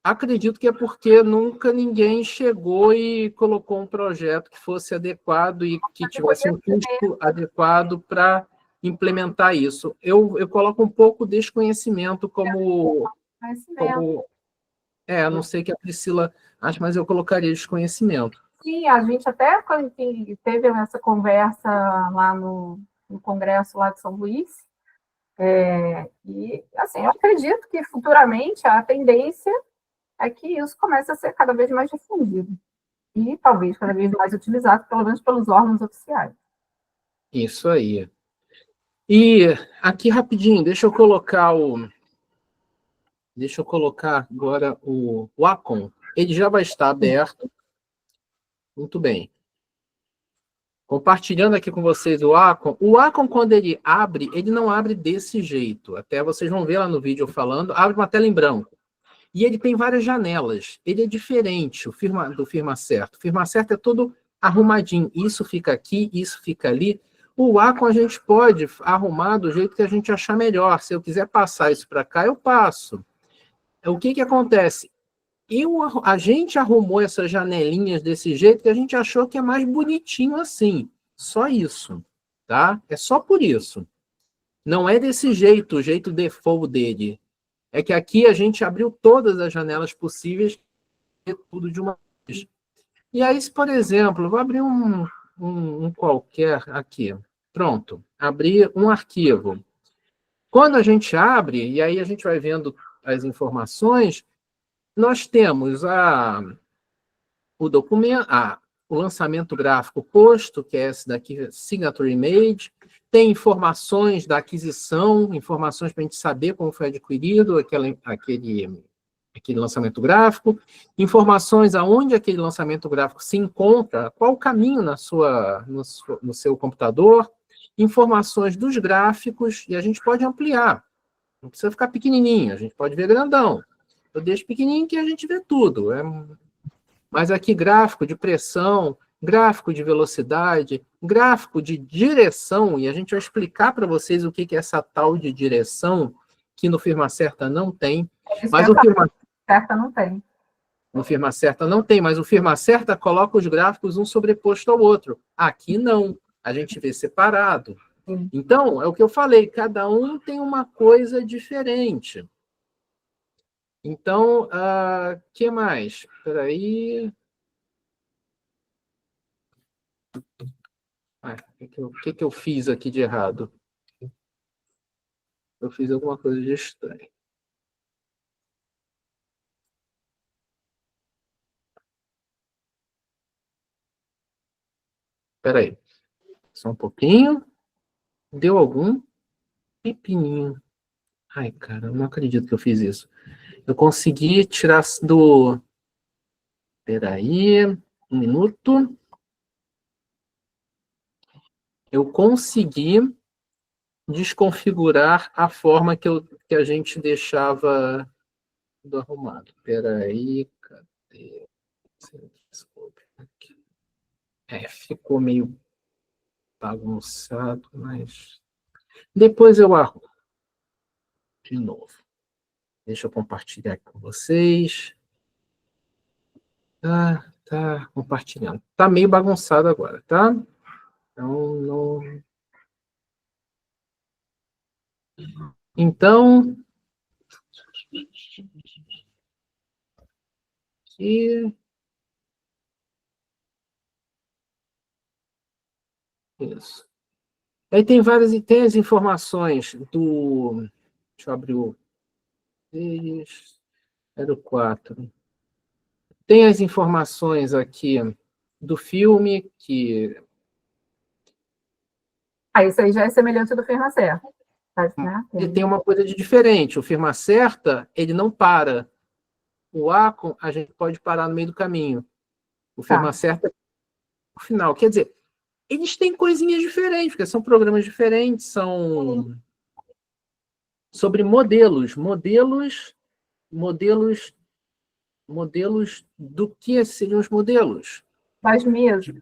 Acredito que é porque nunca ninguém chegou e colocou um projeto que fosse adequado e que tivesse um custo adequado para implementar isso. Eu coloco um pouco desconhecimento como a não sei que a Priscila acha, mas eu colocaria desconhecimento. Sim, a gente até teve essa conversa lá no congresso lá de São Luís, e assim, eu acredito que futuramente a tendência é que isso comece a ser cada vez mais difundido e talvez cada vez mais utilizado, pelo menos pelos órgãos oficiais. Isso aí. E aqui rapidinho, deixa eu colocar agora o Wacom. Ele já vai estar aberto. Muito bem. Compartilhando aqui com vocês o Wacom. O Wacom, quando ele abre, ele não abre desse jeito. Até vocês vão ver lá no vídeo falando, abre uma tela em branco. E ele tem várias janelas. Ele é diferente do FirmaCerto. O FirmaCerto é todo arrumadinho. Isso fica aqui, isso fica ali. O Wacom a gente pode arrumar do jeito que a gente achar melhor. Se eu quiser passar isso para cá, eu passo. O que acontece? A gente arrumou essas janelinhas desse jeito que a gente achou que é mais bonitinho assim. Só isso. Tá? É só por isso. Não é desse jeito, o jeito default dele. É que aqui a gente abriu todas as janelas possíveis, tudo de uma vez. E aí, por exemplo, eu vou abrir um qualquer aqui. Pronto, abri um arquivo. Quando a gente abre, e aí a gente vai vendo as informações, nós temos o documento, o lançamento gráfico posto, que é esse daqui, Signature Image, tem informações da aquisição, informações para a gente saber como foi adquirido aquele lançamento gráfico, informações aonde aquele lançamento gráfico se encontra, qual o caminho no seu computador, informações dos gráficos, e a gente pode ampliar. Não precisa ficar pequenininho, a gente pode ver grandão. Eu deixo pequenininho que a gente vê tudo. Mas aqui gráfico de pressão, gráfico de velocidade, gráfico de direção, e a gente vai explicar para vocês o que é essa tal de direção, que no FirmaCerta não tem. Mas o FirmaCerta não tem. No FirmaCerta não tem, mas o FirmaCerta coloca os gráficos um sobreposto ao outro. Aqui não, a gente vê separado. Então, é o que eu falei, cada um tem uma coisa diferente. Então, que mais? Espera aí. O que eu fiz aqui de errado? Eu fiz alguma coisa de estranho. Espera aí. Só um pouquinho. Deu algum pepininho. Ai, cara, eu não acredito que eu fiz isso. Eu consegui tirar do... Espera aí. Um minuto. Eu consegui desconfigurar a forma que a gente deixava do arrumado. Espera aí, cadê? Desculpe. Ficou meio bagunçado, mas depois eu arrumo de novo. Deixa eu compartilhar aqui com vocês. Tá compartilhando. Tá meio bagunçado agora, tá? Então, aqui. Isso. Aí tem tem as informações do... Deixa eu abrir o... Era o 4. Tem as informações aqui do filme, que... Isso aí já é semelhante do Firma Certa. Né? Ele tem uma coisa de diferente. O Firma Certa, ele não para. O Acon, a gente pode parar no meio do caminho. O Firma Certa, no final. Quer dizer, eles têm coisinhas diferentes, porque são programas diferentes, são sobre modelos do que seriam os modelos? Das mesas.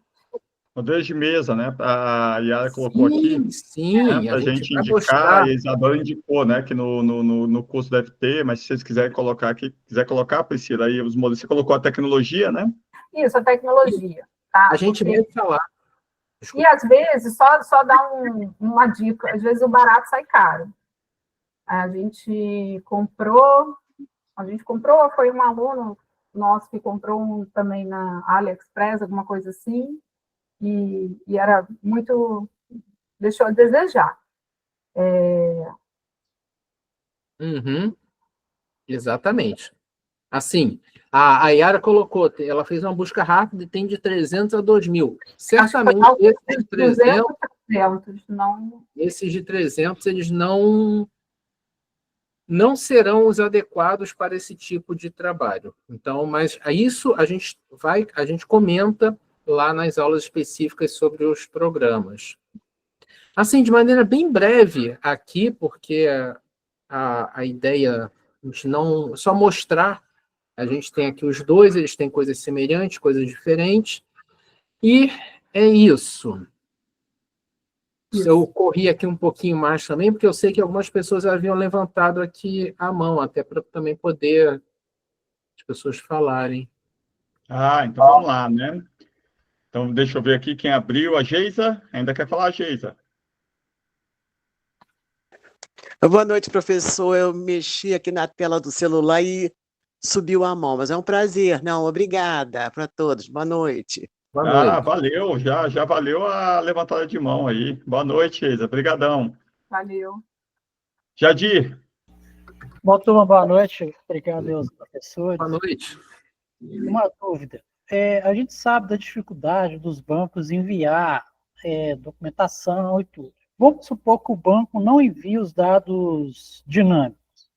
Modelos de mesa, né? A Yara colocou aqui. Sim, para a gente indicar, e a Isadora indicou, né? Que no curso deve ter, mas se vocês quiserem colocar aqui, Priscila, aí os modelos, você colocou a tecnologia, né? Isso, a tecnologia. Tá? A gente vai falar. E às vezes, só dar uma dica, às vezes o barato sai caro. A gente comprou, foi um aluno nosso que comprou também na AliExpress, alguma coisa assim, e era muito, deixou a desejar. Exatamente. Assim, a Yara colocou, ela fez uma busca rápida e tem de 300 a 2.000. Certamente, esses de 300, eles não serão os adequados para esse tipo de trabalho. Então, mas isso a gente comenta lá nas aulas específicas sobre os programas. Assim, de maneira bem breve aqui, porque a ideia de não só mostrar, a gente tem aqui os dois, eles têm coisas semelhantes, coisas diferentes, e é isso. Eu corri aqui um pouquinho mais também, porque eu sei que algumas pessoas haviam levantado aqui a mão, até para também poder as pessoas falarem. Então vamos lá, né? Então, deixa eu ver aqui quem abriu. A Geisa, ainda quer falar, Geisa? Boa noite, professor. Eu mexi aqui na tela do celular e subiu a mão, mas é um prazer. Não, obrigada para todos. Boa noite. Boa noite. Valeu, já valeu a levantada de mão aí. Boa noite, Geisa. Obrigadão. Valeu. Jadir. Bom, turma, boa noite. Obrigado aos professores. Boa noite. Uma dúvida. A gente sabe da dificuldade dos bancos enviar documentação e tudo. Vamos supor que o banco não envia os dados dinâmicos.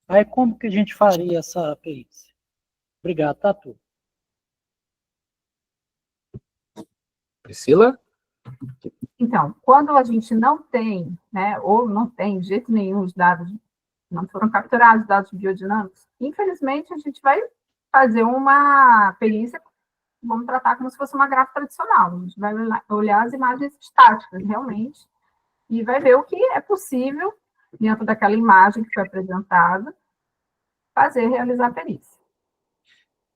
Aí como que a gente faria essa perícia? Obrigado, tá tudo. Priscila? Então, quando a gente não tem, né, ou não tem de jeito nenhum os dados, não foram capturados os dados biodinâmicos, infelizmente a gente vai fazer uma perícia, vamos tratar como se fosse uma gráfica tradicional. A gente vai olhar as imagens estáticas, realmente, e vai ver o que é possível, dentro daquela imagem que foi apresentada, realizar a perícia.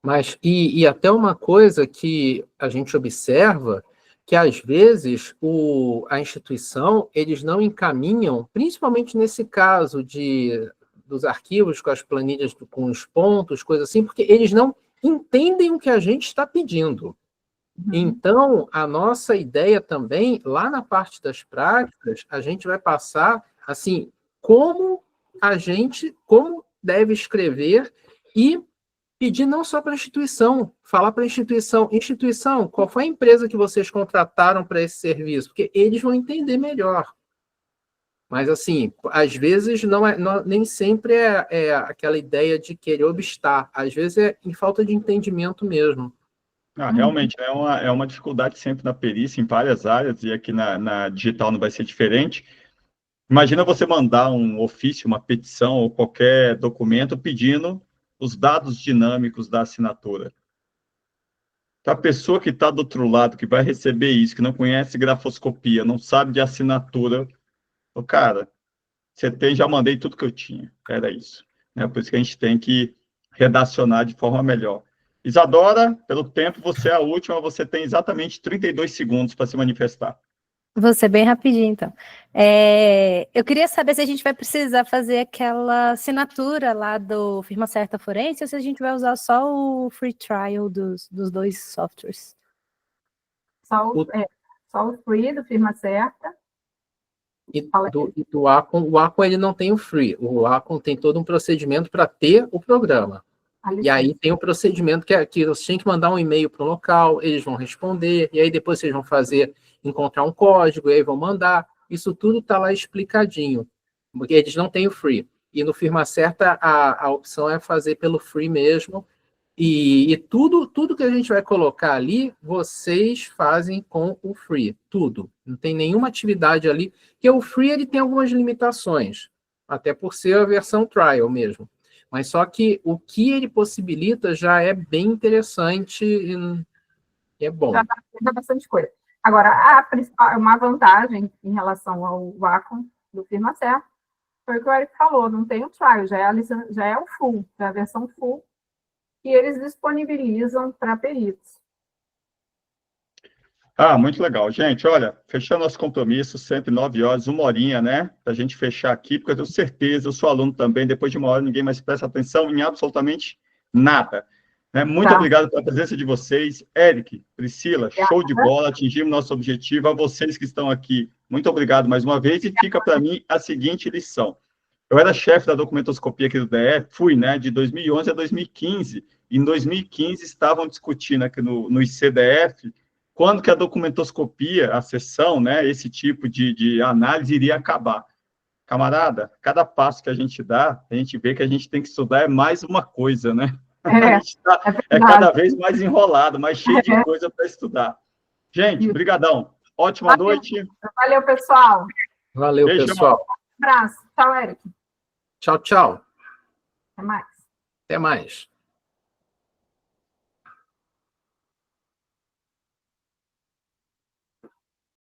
Mas, e até uma coisa que a gente observa, que às vezes a instituição, eles não encaminham, principalmente nesse caso dos arquivos com as planilhas, com os pontos, coisas assim, porque eles não entendem o que a gente está pedindo. Então, a nossa ideia também, lá na parte das práticas, a gente vai passar, assim, como deve escrever e pedir não só para a instituição, falar para a instituição, qual foi a empresa que vocês contrataram para esse serviço? Porque eles vão entender melhor. Mas, assim, às vezes nem sempre é aquela ideia de querer obstar. Às vezes é em falta de entendimento mesmo. Realmente, é uma dificuldade sempre na perícia, em várias áreas, e aqui na digital não vai ser diferente. Imagina você mandar um ofício, uma petição ou qualquer documento pedindo os dados dinâmicos da assinatura. A pessoa que está do outro lado, que vai receber isso, que não conhece grafoscopia, não sabe de assinatura, cara, já mandei tudo que eu tinha, era isso. Por isso que a gente tem que redacionar de forma melhor. Isadora, pelo tempo, você é a última, você tem exatamente 32 segundos para se manifestar. Vou ser bem rapidinho, então. Eu queria saber se a gente vai precisar fazer aquela assinatura lá do Firma Certa Forense ou se a gente vai usar só o free trial dos dois softwares. Só o free do Firma Certa. E do Acon, o Acon ele não tem o free. O Acon tem todo um procedimento para ter o programa. E aí tem o procedimento que você tem que mandar um e-mail para o local, eles vão responder, e aí depois vocês vão encontrar um código, e aí vão mandar. Isso tudo está lá explicadinho, porque eles não têm o free. E no Firma Certa, a opção é fazer pelo free mesmo, e tudo que a gente vai colocar ali, vocês fazem com o free, tudo. Não tem nenhuma atividade ali, porque o free ele tem algumas limitações, até por ser a versão trial mesmo. Mas só que o que ele possibilita já é bem interessante e é bom. Já dá bastante coisa. Agora, uma vantagem em relação ao Wacom do Firma Certa foi o que o Eric falou, não tem o trial, já é o full, já é a versão full, que eles disponibilizam para peritos. Muito legal. Gente, olha, fechando nosso compromisso, sempre 9 horas, 1 horinha, né? Para a gente fechar aqui, porque eu tenho certeza, eu sou aluno também, depois de 1 hora ninguém mais presta atenção em absolutamente nada. Né? Muito obrigado pela presença de vocês. Eric, Priscila, show de bola, atingimos nosso objetivo. A vocês que estão aqui, muito obrigado mais uma vez. E fica para mim a seguinte lição. Eu era chefe da documentoscopia aqui do DF, fui, né, de 2011 a 2015. E em 2015 estavam discutindo aqui no ICDF quando que a documentoscopia, a sessão, né, esse tipo de análise iria acabar. Camarada, cada passo que a gente dá, a gente vê que a gente tem que estudar mais uma coisa, né? A gente cada vez mais enrolado, mais cheio de coisa para estudar. Gente, brigadão. Ótima noite. Valeu, pessoal. Valeu, Beijão. pessoal. Um abraço. Tchau, Eric. Tchau, tchau. Até mais. Até mais.